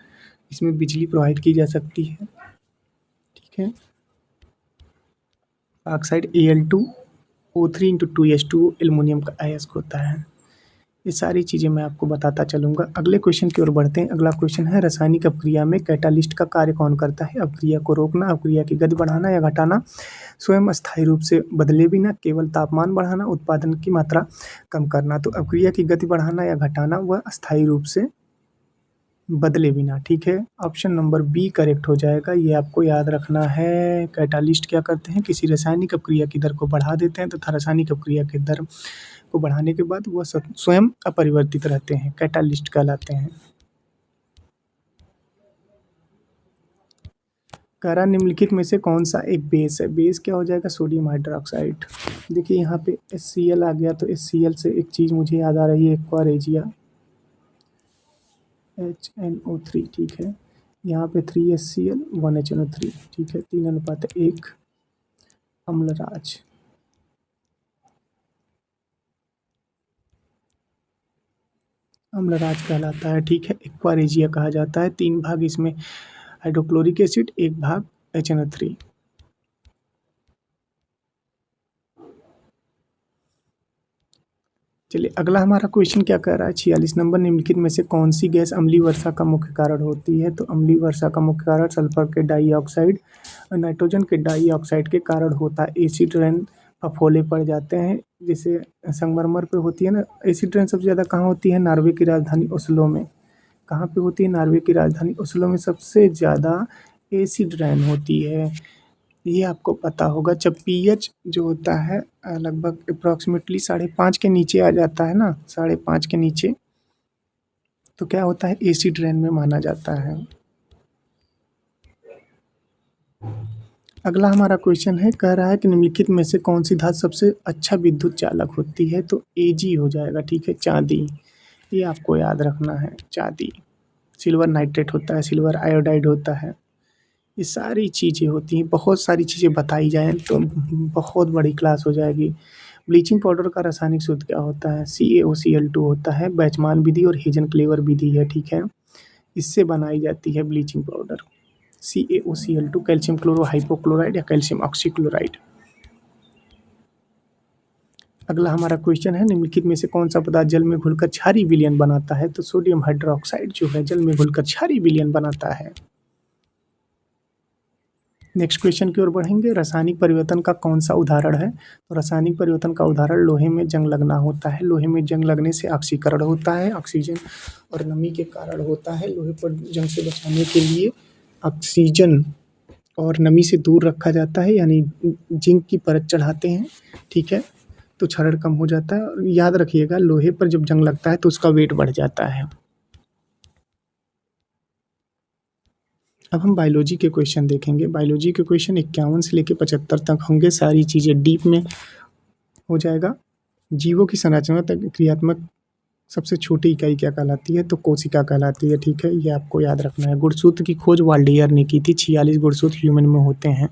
इसमें बिजली प्रोवाइड की जा सकती है, ठीक है। ऑक्साइड Al2O3 × 2S2 एल्युमिनियम का अयस्क होता है। ये सारी चीज़ें मैं आपको बताता चलूँगा। अगले क्वेश्चन की ओर बढ़ते हैं। अगला क्वेश्चन है रासायनिक अपक्रिया में कैटालिस्ट का कार्य कौन करता है। अपक्रिया को रोकना, अपक्रिया की गति बढ़ाना या घटाना, स्वयं अस्थायी रूप से बदले बिना केवल तापमान बढ़ाना, उत्पादन की मात्रा कम करना। तो अपक्रिया की गति बढ़ाना या घटाना व अस्थायी रूप से बदले बिना, ठीक है। ऑप्शन नंबर बी करेक्ट हो जाएगा। ये आपको याद रखना है। कैटालिस्ट क्या करते हैं, किसी रासायनिक अपक्रिया की दर को बढ़ा देते हैं तथा रासायनिक अपक्रिया की दर को बढ़ाने के बाद वह स्वयं अपरिवर्तित रहते हैं, कैटालिस्ट कहलाते हैं। कह रहा निम्नलिखित में से कौन सा एक बेस है। बेस क्या हो जाएगा, सोडियम हाइड्रोक्साइड। देखिए यहाँ पे HCl आ गया, तो HCl से एक चीज़ मुझे याद आ रही है, एक्वारेजिया, HNO3, ठीक है। यहाँ पे 3HCl 1HNO3, ठीक है, 3:1। अम्लराज, अम्लराज कहलाता है, ठीक है। एक्वारेजिया कहा जाता है। 3 भाग इसमें हाइड्रोक्लोरिक एसिड, 1 भाग HNO3। चलिए अगला हमारा क्वेश्चन क्या कह रहा है, 46 नंबर, निम्नलिखित में से कौन सी गैस अम्लीय वर्षा का मुख्य कारण होती है। तो अम्लीय वर्षा का मुख्य कारण सल्फर के डाइऑक्साइड और नाइट्रोजन के डाइऑक्साइड के कारण होता है। एसिड रेन फफोले पड़ जाते हैं, जैसे संगमरमर पे होती है ना। एसिड रेन सबसे ज़्यादा कहाँ होती है, नॉर्वे की राजधानी ओस्लो में। कहाँ पे होती है, नॉर्वे की राजधानी ओस्लो में सबसे ज़्यादा एसिड रेन होती है, ये आपको पता होगा। जब पीएच जो होता है लगभग अप्रॉक्सीमेटली 5.5 के नीचे आ जाता है ना, 5.5 के नीचे, तो क्या होता है, एसिड रेन में माना जाता है। अगला हमारा क्वेश्चन है, कह रहा है कि निम्नलिखित में से कौन सी धातु सबसे अच्छा विद्युत चालक होती है। तो Ag हो जाएगा, ठीक है, चांदी। ये आपको याद रखना है, चांदी। सिल्वर नाइट्रेट होता है, सिल्वर आयोडाइड होता है। ये सारी चीज़ें होती हैं, बहुत सारी चीज़ें बताई जाएँ तो बहुत बड़ी क्लास हो जाएगी। ब्लीचिंग पाउडर का रासायनिक सूत्र क्या होता है, CaOCl2 होता है। बैचमान विधि और हेजन-क्लेवर विधि है, ठीक है। इससे बनाई जाती है bleaching powder. CaOCl2 calcium chloro hypochloride या कैल्शियम ऑक्सीक्लोराइड। अगला हमारा क्वेश्चन है, निम्नलिखित में से कौन सा पदार्थ जल में घुलकर क्षारीय विलयन बनाता है। तो सोडियम हाइड्रोक्साइड जो है जल में घुलकर क्षारीय विलयन बनाता है। नेक्स्ट क्वेश्चन की ओर बढ़ेंगे। रासायनिक परिवर्तन का कौन सा उदाहरण है। तो रासायनिक परिवर्तन का उदाहरण लोहे में जंग लगना होता है। लोहे में जंग लगने से ऑक्सीकरण होता है, ऑक्सीजन और नमी के कारण होता है। लोहे पर जंग से बचाने के लिए ऑक्सीजन और नमी से दूर रखा जाता है, यानी जिंक की परत चढ़ाते हैं, ठीक है, तो क्षरण कम हो जाता है। और याद रखिएगा, लोहे पर जब जंग लगता है तो उसका वेट बढ़ जाता है। अब हम बायोलॉजी के क्वेश्चन देखेंगे। बायोलॉजी के क्वेश्चन 51 से लेकर 75 तक होंगे। सारी चीज़ें डीप में हो जाएगा। जीवों की संरचनात्मक क्रियात्मक सबसे छोटी इकाई क्या कहलाती है। तो कोशिका कहलाती है, ठीक है, ये आपको याद रखना है। गुणसूत्र की खोज वाल्डियर ने की थी। 46 गुणसूत्र ह्यूमन में होते हैं,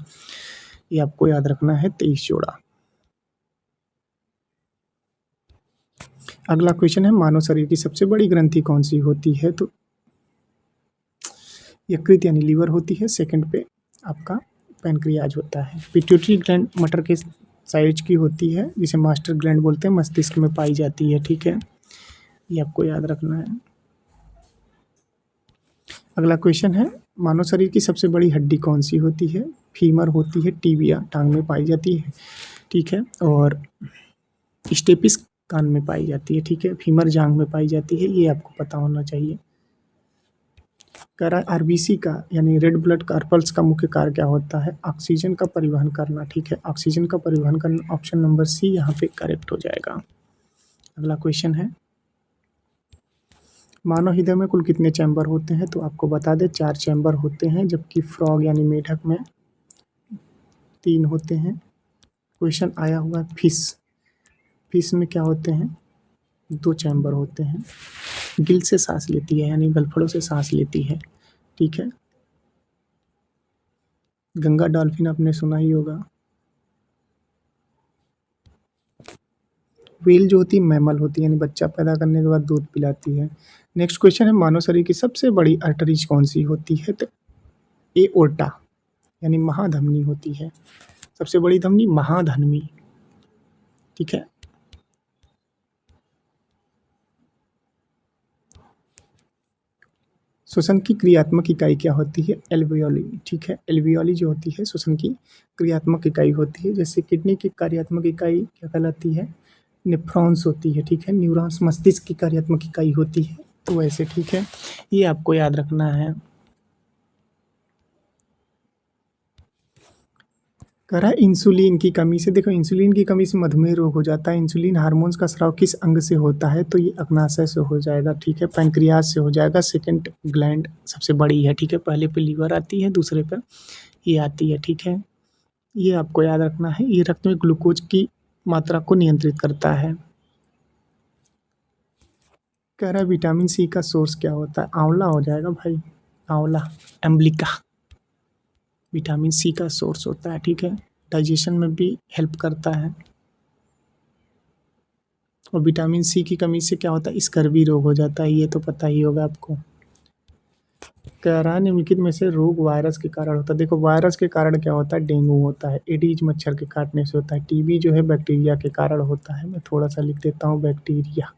ये आपको याद रखना है, 23 जोड़ा। अगला क्वेश्चन है, मानव शरीर की सबसे बड़ी ग्रंथि कौन सी होती है। तो यकृत यानी लीवर होती है। सेकंड पे आपका पैनक्रियाज होता है। पिट्यूटरी ग्लैंड मटर के साइज की होती है, जिसे मास्टर ग्लैंड बोलते हैं, मस्तिष्क में पाई जाती है, ठीक है, ये आपको याद रखना है। अगला क्वेश्चन है, मानव शरीर की सबसे बड़ी हड्डी कौन सी होती है। फीमर होती है, टीबिया टांग में पाई जाती है, ठीक है, और स्टेपिस कान में पाई जाती है, ठीक है, फीमर जांघ में पाई जाती है, ये आपको पता होना चाहिए। कह रहा है आरबीसी का यानी रेड ब्लड कार्पल्स का मुख्य कार्य क्या होता है। ऑक्सीजन का परिवहन करना, ठीक है, ऑक्सीजन का परिवहन करना। ऑप्शन नंबर सी यहाँ पे करेक्ट हो जाएगा। अगला क्वेश्चन है, मानव हृदय में कुल कितने चैम्बर होते हैं। तो आपको बता दें 4 चैम्बर होते हैं, जबकि फ्रॉग यानी मेढक में 3 होते हैं। क्वेश्चन आया हुआ है फिश, फिश में क्या होते हैं, 2 चैम्बर होते हैं। गिल से सांस लेती है, यानी गलफड़ों से सांस लेती है, ठीक है। गंगा डॉल्फिन आपने सुना ही होगा। व्हेल जो होती है मैमल होती है, यानी बच्चा पैदा करने के बाद दूध पिलाती है। नेक्स्ट क्वेश्चन है, मानव शरीर की सबसे बड़ी आर्टरीज कौन सी होती है? तो एओर्टा यानी महाधमनी होती है। सबसे बड़ी धमनी महाधमनी, ठीक है। श्वसन की क्रियात्मक इकाई क्या होती है? एल्वियोली, ठीक है। एल्वियोली जो होती है श्वसन की क्रियात्मक इकाई होती है। जैसे किडनी की कार्यात्मक इकाई क्या कहलाती है? नेफ्रॉन्स होती है, ठीक है। न्यूरॉन्स मस्तिष्क की कार्यात्मक इकाई होती है। तो वैसे, ठीक है, ये आपको याद रखना है। कह रहा है इंसुलिन की कमी से, देखो इंसुलिन की कमी से मधुमेह रोग हो जाता है। इंसुलिन हार्मोन्स का स्राव किस अंग से होता है? तो ये अग्नाशय से हो जाएगा, ठीक है। पैंक्रियाज से हो जाएगा। सेकंड ग्लैंड सबसे बड़ी है, ठीक है। पहले पे लीवर आती है, दूसरे पे ये आती है, ठीक है। ये आपको याद रखना है। ये रक्त में ग्लूकोज की मात्रा को नियंत्रित करता है। कह रहा है विटामिन सी का सोर्स क्या होता है? आंवला हो जाएगा भाई, आंवला, एम्ब्लिका विटामिन सी का सोर्स होता है, ठीक है। डाइजेशन में भी हेल्प करता है। और विटामिन सी की कमी से क्या होता है? स्कर्वी रोग हो जाता है, ये तो पता ही होगा आपको। कह रहा है निम्नलिखित में से रोग वायरस के कारण होता है। देखो वायरस के कारण क्या होता है? डेंगू होता है। एडीज मच्छर के काटने से होता है। टीबी जो है बैक्टीरिया के कारण होता है। मैं थोड़ा सा लिख देता हूँ, बैक्टीरिया।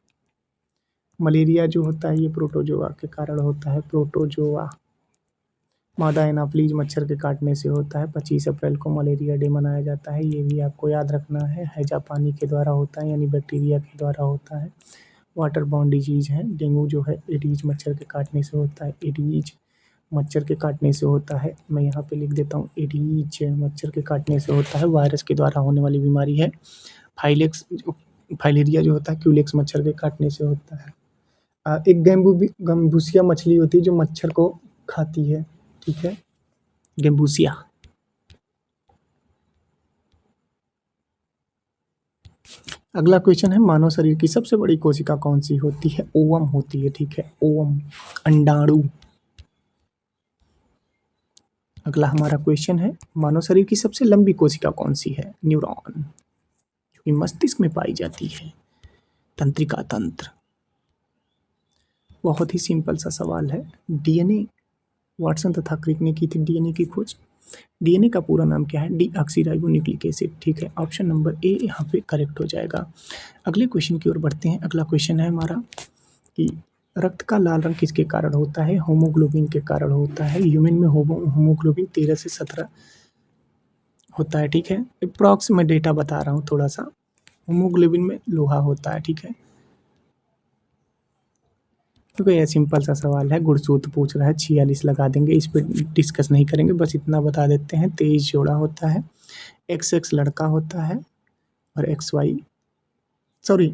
मलेरिया जो होता है ये प्रोटोजोआ के कारण होता है, प्रोटोजोआ। मादा एनाफ्लीज मच्छर के काटने से होता है। 25 अप्रैल को मलेरिया डे मनाया जाता है, ये भी आपको याद रखना है। हैजा पानी के द्वारा होता है, यानी बैक्टीरिया के द्वारा होता है। वाटर बॉर्न डिजीज है। डेंगू जो है एडीज मच्छर के काटने से होता है। एडीज मच्छर के काटने से होता है। मैं यहाँ पे लिख देता हूँ, एडीज मच्छर के काटने से होता है। वायरस के द्वारा होने वाली बीमारी है। फाइलेक्स फाइलेरिया जो होता है क्यूलेक्स मच्छर के काटने से होता है। एक गम्बूसिया मछली होती है जो मच्छर को खाती है, ठीक है, गेम्बूसिया। अगला क्वेश्चन है, मानव शरीर की सबसे बड़ी कोशिका कौन सी होती है? ओवम होती है, ठीक है, ओवम, अंडाणु। अगला हमारा क्वेश्चन है, मानव शरीर की सबसे लंबी कोशिका कौन सी है? न्यूरॉन, जो कि मस्तिष्क में पाई जाती है। तंत्रिका तंत्र। बहुत ही सिंपल सा सवाल है। डीएनए, वाटसन तथा क्रिक ने की थी डीएनए की खोज। डीएनए का पूरा नाम क्या है? डीऑक्सीराइबोन्यूक्लिक एसिड, ठीक है। ऑप्शन नंबर ए यहाँ पे करेक्ट हो जाएगा। अगले क्वेश्चन की ओर बढ़ते हैं। अगला क्वेश्चन है हमारा कि रक्त का लाल रंग किसके कारण होता है? होमोग्लोबिन के कारण होता है। ह्यूमन में होमोग्लोबिन 13 से 17 होता है, ठीक है। अप्रॉक्स मैं डेटा बता रहा हूँ थोड़ा सा। होमोग्लोबिन में लोहा होता है, ठीक है। क्योंकि यह सिंपल सा सवाल है, गुणसूत्र पूछ रहा है, 46 लगा देंगे, इस पर डिस्कस नहीं करेंगे, बस इतना बता देते हैं। 23 जोड़ा होता है। XX लड़का होता है और XY, सॉरी,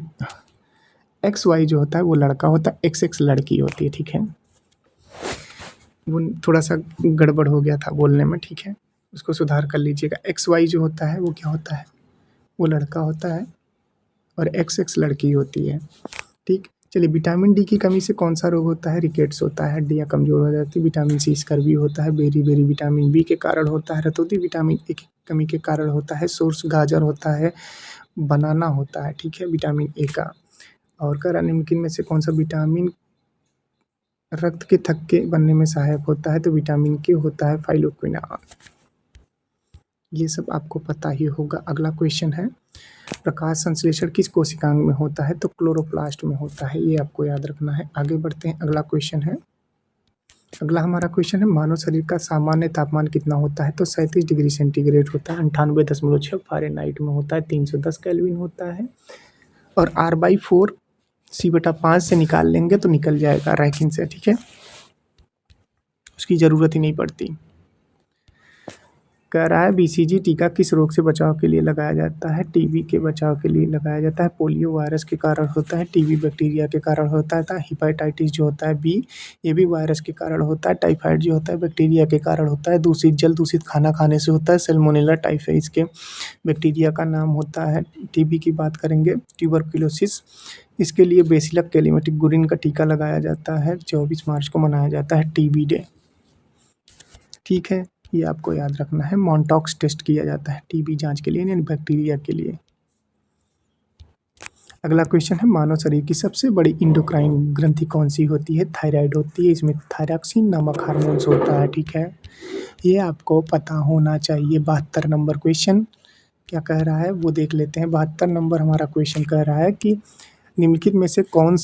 XY जो होता है वो लड़का होता है, XX लड़की होती है, ठीक है। वो थोड़ा सा गड़बड़ हो गया था बोलने में, ठीक है, उसको सुधार कर लीजिएगा। XY जो होता है वो क्या होता है? वो लड़का होता है और XX लड़की होती है, ठीक। चलिए, विटामिन डी की कमी से कौन सा रोग होता है? रिकेट्स होता है, हड्डियाँ कमजोर हो जाती है। विटामिन सी स्कर्वी होता है। बेरी बेरी विटामिन बी के कारण होता है। रतौंधी विटामिन ए की कमी के कारण होता है। सोर्स गाजर होता है, बनाना होता है, ठीक है, विटामिन ए का। और कह निम्नलिखित में से कौन सा विटामिन रक्त के थक्के बनने में सहायक होता है? तो विटामिन के होता है फाइलोक्विनान। ये सब आपको पता ही होगा। अगला क्वेश्चन है, प्रकाश संश्लेषण किस कोशिकांग में होता है? तो क्लोरोप्लास्ट में होता है, ये आपको याद रखना है। आगे बढ़ते हैं। अगला क्वेश्चन है, अगला हमारा क्वेश्चन है, मानव शरीर का सामान्य तापमान कितना होता है? तो 37 डिग्री सेंटीग्रेड होता है। 98.6 फ़ारेनहाइट में होता है। 310 केल्विन होता है। और R/4 C/5 से निकाल लेंगे तो निकल जाएगा रैंकिन से, ठीक है, उसकी ज़रूरत ही नहीं पड़ती। कह रहा है BCG टीका किस रोग से बचाव के लिए लगाया जाता है? टीबी के बचाव के लिए लगाया जाता है। पोलियो वायरस के कारण होता है। टीबी बैक्टीरिया के कारण होता है। हेपेटाइटिस जो होता है बी, ये भी वायरस के कारण होता है। टाइफाइड जो होता है बैक्टीरिया के कारण होता है। जल दूषित खाना खाने से होता है। सैल्मोनेला टाइफाइड के बैक्टीरिया का नाम होता है। टीबी की बात करेंगे, ट्यूबरकुलोसिस, इसके लिए बेसिलस कैलिमेटिक गुरिन का टीका लगाया जाता है। 24 मार्च को मनाया जाता है टीबी डे, ठीक है। ये आपको याद रखना है। मॉन्टॉक्स टेस्ट किया जाता है टीबी जांच के लिए यानी बैक्टीरिया के लिए। अगला क्वेश्चन है मानव शरीर की सबसे बड़ी इंडोक्राइन ग्रंथि कौन सी होती है? थायराइड होती है। इसमें थायरॉक्सिन नामक हार्मोन्स होता है, ठीक है। ये आपको पता होना चाहिए। 72 नंबर क्वेश्चन क्या कह रहा है वो देख लेते हैं। 72 नंबर हमारा क्वेश्चन कह रहा है कि निम्नलिखित में से कौन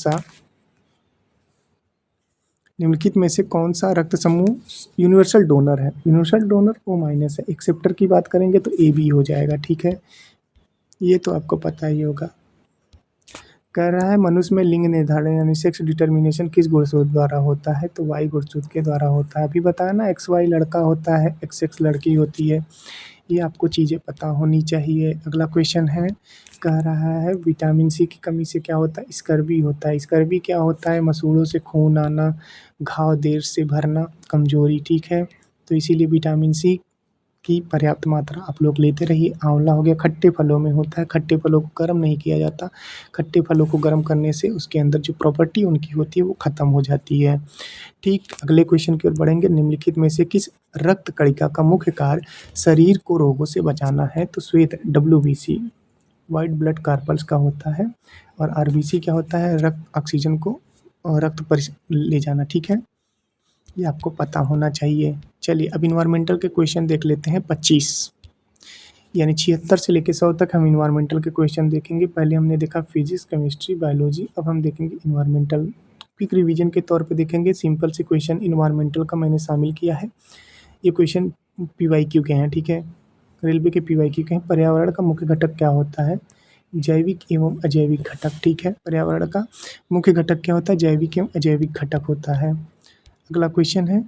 सा रक्त समूह यूनिवर्सल डोनर है? यूनिवर्सल डोनर O- है। एक्सेप्टर की बात करेंगे तो AB हो जाएगा, ठीक है। ये तो आपको पता ही होगा। कह रहा है मनुष्य में लिंग निर्धारण यानी सेक्स डिटर्मिनेशन किस गुणसूत्र द्वारा होता है? तो Y गुणसूत्र के द्वारा होता है। अभी बताया ना, XY लड़का होता है, XX लड़की होती है। ये आपको चीज़ें पता होनी चाहिए। अगला क्वेश्चन है, कह रहा है विटामिन सी की कमी से क्या होता है? स्कर्वी होता है। स्कर्वी क्या होता है? मसूड़ों से खून आना, घाव देर से भरना, कमजोरी, ठीक है। तो इसीलिए विटामिन सी की पर्याप्त मात्रा आप लोग लेते रहिए। आंवला हो गया, खट्टे फलों में होता है। खट्टे फलों को गर्म नहीं किया जाता। खट्टे फलों को गर्म करने से उसके अंदर जो प्रॉपर्टी उनकी होती है वो ख़त्म हो जाती है। ठीक, अगले क्वेश्चन की ओर बढ़ेंगे। निम्नलिखित में से किस रक्त कणिका का मुख्य कार्य शरीर को रोगों से बचाना है? तो श्वेत WBC वाइट ब्लड कार्पल्स का होता है। और RBC क्या होता है? रक्त ऑक्सीजन को रक्त पर ले जाना, ठीक है। ये आपको पता होना चाहिए। चलिए अब इन्वायरमेंटल के क्वेश्चन देख लेते हैं। 25 यानी 76 से लेकर 100 तक हम इन्वायरमेंटल के क्वेश्चन देखेंगे। पहले हमने देखा फिजिक्स, केमिस्ट्री, बायोलॉजी, अब हम देखेंगे इन्वायरमेंटल। क्विक रिवीजन के तौर पे देखेंगे। सिंपल से क्वेश्चन इन्वायरमेंटल का मैंने शामिल किया है। ये क्वेश्चन PYQ के हैं, ठीक है। रेलवे के PYQ के हैं। पर्यावरण का मुख्य घटक क्या होता है? जैविक एवं अजैविक घटक, ठीक है। पर्यावरण का मुख्य घटक क्या होता है? जैविक एवं अजैविक घटक होता है। अगला क्वेश्चन है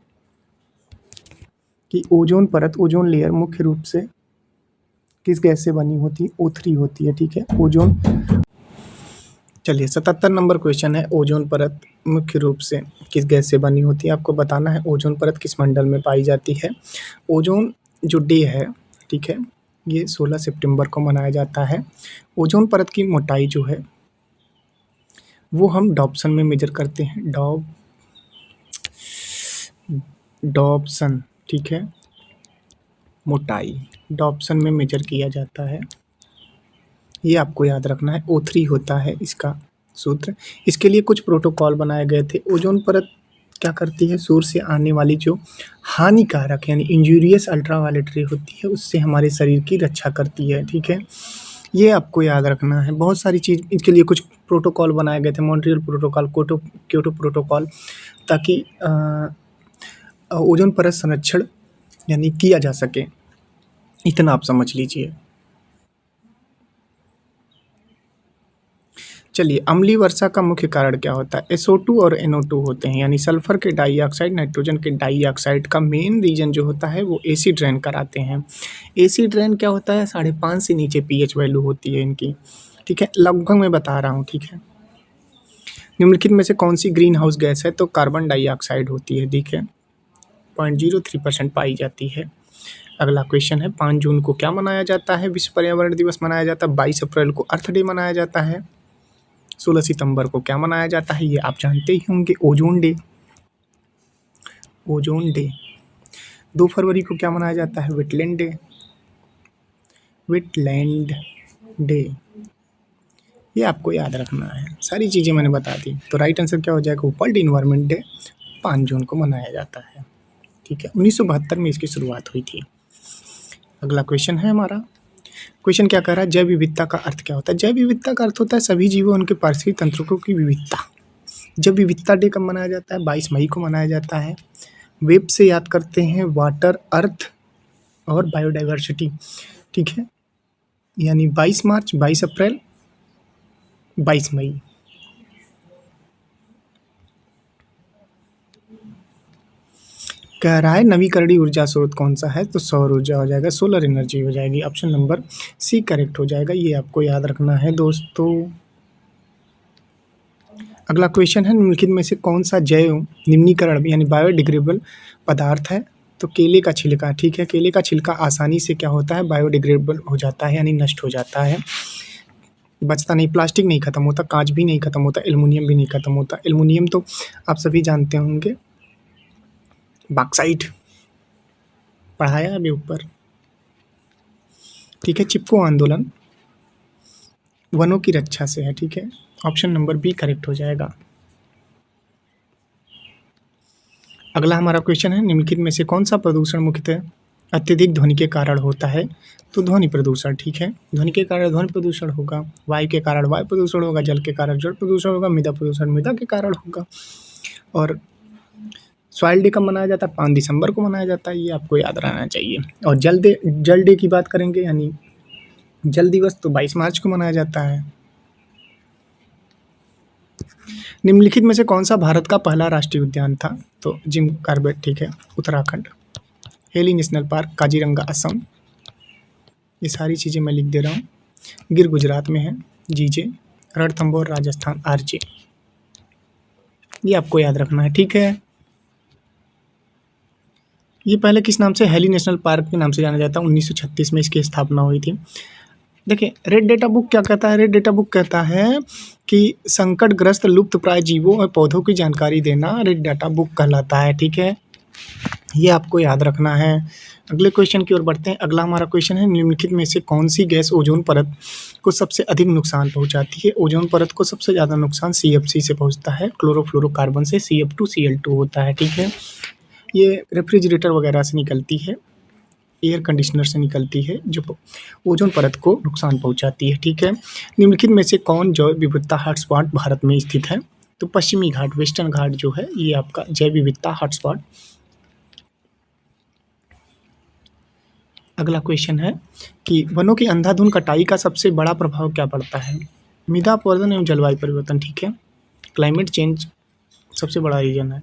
कि ओजोन परत, ओजोन लेयर मुख्य रूप से किस गैस से बनी होती है? O3 होती है, ठीक है। ओजोन, चलिए 77 नंबर क्वेश्चन है, ओजोन परत मुख्य रूप से किस गैस से बनी होती है? आपको बताना है ओजोन परत किस मंडल में पाई जाती है। ओजोन जो डे है, ठीक है, ये 16 सितंबर को मनाया जाता है। ओजोन परत की मोटाई जो है वो हम डॉप्सन में मेजर करते हैं। डॉप्सन, ठीक है। मोटाई डॉप्सन में मेजर किया जाता है। ये आपको याद रखना है। O3 होता है इसका सूत्र। इसके लिए कुछ प्रोटोकॉल बनाए गए थे। ओजोन परत क्या करती है? सूर्य से आने वाली जो हानिकारक यानी इंजूरियस अल्ट्रावायलेट रे होती है उससे हमारे शरीर की रक्षा करती है, ठीक है। ये आपको याद रखना है। बहुत सारी चीज़ इसके लिए कुछ प्रोटोकॉल बनाए गए थे। मॉन्ट्रियल प्रोटोकॉल, क्योटो प्रोटोकॉल, ताकि ओजोन परत संरक्षण यानी किया जा सके। इतना आप समझ लीजिए। चलिए अम्लीय वर्षा का मुख्य कारण क्या होता है? SO2 और NO2 होते हैं यानी सल्फर के डाइऑक्साइड, नाइट्रोजन के डाइऑक्साइड का मेन रीजन जो होता है वो एसिड रेन कराते हैं। एसिड रेन क्या होता है? 5.5 से नीचे pH वैल्यू होती है इनकी, ठीक है। लगभग मैं बता रहा हूँ, ठीक है। निम्नलिखित में से कौन सी ग्रीन हाउस गैस है? तो कार्बन डाइऑक्साइड होती है, ठीक है। 0.03% पाई जाती है। अगला क्वेश्चन है 5 जून को क्या मनाया जाता है? विश्व पर्यावरण दिवस मनाया जाता है। 22 अप्रैल को अर्थ डे मनाया जाता है। 16 सितंबर को क्या मनाया जाता है? ये आप जानते ही होंगे, ओजोन डे। Ozone day. 2 फरवरी को क्या मनाया जाता है? Wetland day. Wetland day. ये आपको याद रखना है। सारी चीज़ें मैंने बता दी। तो राइट आंसर क्या हो जाएगा? वर्ल्ड इन्वायरमेंट डे 5 जून को मनाया जाता है, ठीक है। 1972 में इसकी शुरुआत हुई थी। अगला क्वेश्चन है हमारा। क्वेश्चन क्या कह रहा है? जैव विविधता का अर्थ क्या होता है? जैव विविधता का अर्थ होता है सभी जीवों उनके पारिस्थितिक तंत्रों की विविधता। जब विविधता डे कब मनाया जाता है? 22 मई को मनाया जाता है। वेब से याद करते हैं वाटर, अर्थ और बायोडाइवर्सिटी, ठीक है। यानी 22 मार्च, 22 अप्रैल, 22 मई। कह रहा है नवीकरणीय ऊर्जा स्रोत कौन सा है? तो सौर ऊर्जा हो जाएगा, सोलर एनर्जी हो जाएगी। ऑप्शन नंबर C करेक्ट हो जाएगा। ये आपको याद रखना है दोस्तों। अगला क्वेश्चन है निम्नलिखित में से कौन सा जैव निम्नीकरण यानी बायोडिग्रेडेबल पदार्थ है? तो केले का छिलका, ठीक है। केले का छिलका आसानी से क्या होता है? बायोडिग्रेडेबल हो जाता है यानी नष्ट हो जाता है, बचता नहीं। प्लास्टिक नहीं खत्म होता, कांच भी नहीं खत्म होता, एल्युमिनियम भी नहीं खत्म होता। एल्युमिनियम तो आप सभी जानते होंगे, बॉक्साइट, पढ़ाया अभी ऊपर, ठीक है। चिपको आंदोलन वनों की रक्षा से है, ठीक है। ऑप्शन नंबर बी करेक्ट हो जाएगा। अगला हमारा क्वेश्चन है, निम्नलिखित में से कौन सा प्रदूषण मुख्यतः अत्यधिक ध्वनि के कारण होता है? तो ध्वनि प्रदूषण, ठीक है। ध्वनि के कारण ध्वनि प्रदूषण होगा, वायु के कारण वायु प्रदूषण होगा, जल के कारण जल प्रदूषण होगा, मृदा प्रदूषण मृदा के कारण होगा। और सॉइल डे कब मनाया जाता है? 5 दिसंबर को मनाया जाता है, ये आपको याद रहना चाहिए। और जल डे की बात करेंगे, यानी जल दिवस, तो 22 मार्च को मनाया जाता है। निम्नलिखित में से कौन सा भारत का पहला राष्ट्रीय उद्यान था? तो जिम कॉर्बेट, ठीक है, Uttarakhand. Heli national park, Kaziranga, Assam. ये सारी चीज़ें मैं लिख दे रहा हूँ। गिर गुजरात में है, जीजे। रणथंभौर राजस्थान, आरजे। ये आपको याद रखना है, ठीक है। ये पहले किस नाम से? हेली नेशनल पार्क के नाम से जाना जाता है। 1936 में इसकी स्थापना हुई थी। देखिए, रेड डेटा बुक क्या कहता है? रेड डेटा बुक कहता है कि संकटग्रस्त लुप्तप्राय जीवों और पौधों की जानकारी देना रेड डेटा बुक कहलाता है, ठीक है। ये आपको याद रखना है। अगले क्वेश्चन की ओर बढ़ते हैं। अगला हमारा क्वेश्चन है, निम्नलिखित में से कौन सी गैस ओजोन परत को सबसे अधिक नुकसान पहुंचाती है? ओजोन परत को सबसे ज़्यादा नुकसान CFC से पहुंचता है, क्लोरोफ्लोरोकार्बन से। CF2 Cl2 होता है, ठीक है। ये रेफ्रिजरेटर वगैरह से निकलती है, एयर कंडीशनर से निकलती है, जो ओजोन परत को नुकसान पहुंचाती है, ठीक है। निम्नलिखित में से कौन जैव विविधता हॉटस्पॉट भारत में स्थित है? तो पश्चिमी घाट, वेस्टर्न घाट जो है, ये आपका जैव विविधता हॉटस्पॉट। अगला क्वेश्चन है कि वनों की अंधाधुंध कटाई का सबसे बड़ा प्रभाव क्या पड़ता है? मृदा अपरदन एवं जलवायु परिवर्तन, ठीक है। क्लाइमेट चेंज सबसे बड़ा रीजन है।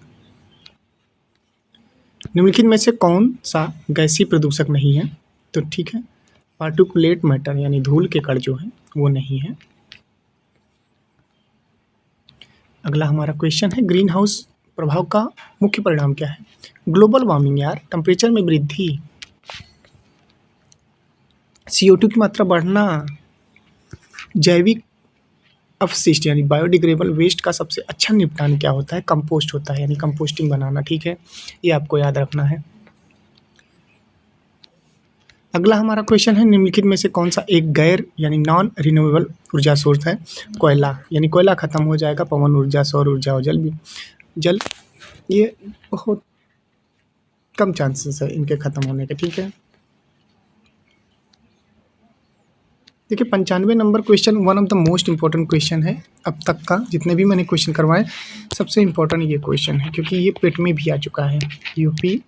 निम्नलिखित में से कौन सा गैसीय प्रदूषक नहीं है? तो ठीक है, पार्टिकुलेट मैटर यानी धूल के कण जो है वो नहीं है। अगला हमारा क्वेश्चन है, ग्रीन हाउस प्रभाव का मुख्य परिणाम क्या है? ग्लोबल वार्मिंग यार, टेम्परेचर में वृद्धि, CO2 की मात्रा बढ़ना, जैविक अपशिष्ट यानी बायोडिग्रेडेबल वेस्ट का सबसे अच्छा निपटान क्या होता है? कंपोस्ट होता है, यानी कंपोस्टिंग बनाना, ठीक है। ये आपको याद रखना है। अगला हमारा क्वेश्चन है, निम्नलिखित में से कौन सा एक गैर यानी नॉन रिन्यूएबल ऊर्जा सोर्स है? कोयला, यानी कोयला खत्म हो जाएगा, पवन ऊर्जा, सौर ऊर्जा और जल ये बहुत कम चांसेस है इनके खत्म होने के, ठीक है। देखिए, 95 number question one of the most important question है अब तक का, जितने भी मैंने क्वेश्चन करवाए सबसे इम्पोर्टेंट ये क्वेश्चन है, क्योंकि ये पेट में भी आ चुका है। यूपी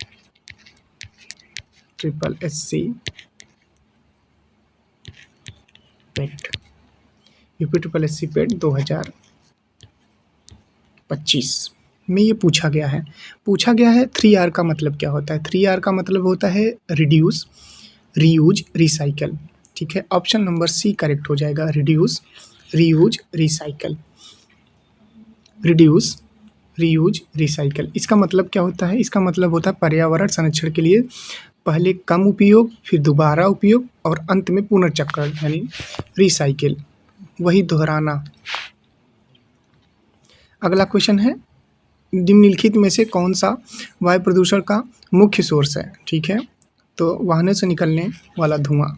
SSC पेट, यूपी SSC पेट 2025 में ये पूछा गया है। 3R का मतलब क्या होता है? 3R का मतलब होता है रिड्यूस, रीयूज, रिसाइकल, ठीक है। ऑप्शन नंबर सी करेक्ट हो जाएगा, reduce, reuse, recycle. Reduce, reuse, recycle, इसका मतलब क्या होता है? इसका मतलब होता है पर्यावरण संरक्षण के लिए पहले कम उपयोग, फिर दोबारा उपयोग और अंत में पुनर्चक्रण यानी रिसाइकिल, वही दोहराना। अगला क्वेश्चन है, निम्नलिखित में से कौन सा वायु प्रदूषण का मुख्य सोर्स है? ठीक है, तो वाहनों से निकलने वाला धुआं।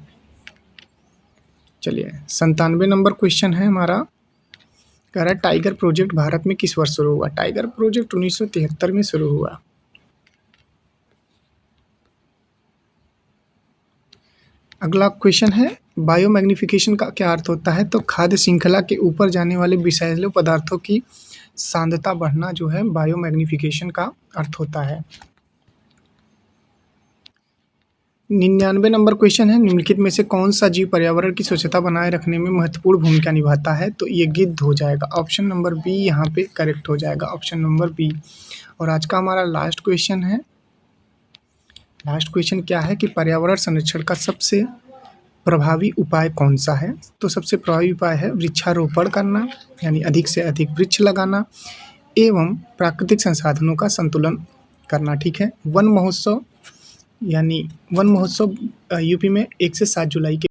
चलिए, 97 नंबर क्वेश्चन है हमारा, कह रहा है टाइगर प्रोजेक्ट भारत में किस वर्ष शुरू हुआ? टाइगर प्रोजेक्ट 1973 में शुरू हुआ। अगला क्वेश्चन है, बायोमैग्निफिकेशन का क्या अर्थ होता है? तो खाद्य श्रृंखला के ऊपर जाने वाले विषैले पदार्थों की सांद्रता बढ़ना जो है बायोमैग्निफिकेशन का अर्थ होता है। 99 नंबर क्वेश्चन है, निम्नलिखित में से कौन सा जीव पर्यावरण की स्वच्छता बनाए रखने में महत्वपूर्ण भूमिका निभाता है? तो ये गिद्ध हो जाएगा। ऑप्शन नंबर बी यहाँ पे करेक्ट हो जाएगा, ऑप्शन नंबर बी। और आज का हमारा लास्ट क्वेश्चन है, लास्ट क्वेश्चन क्या है कि पर्यावरण संरक्षण का सबसे प्रभावी उपाय कौन सा है? तो सबसे प्रभावी उपाय है वृक्षारोपण करना, यानी अधिक से अधिक वृक्ष लगाना एवं प्राकृतिक संसाधनों का संतुलन करना। ठीक है, वन महोत्सव यानी वन महोत्सव यूपी में 1 से 7 जुलाई के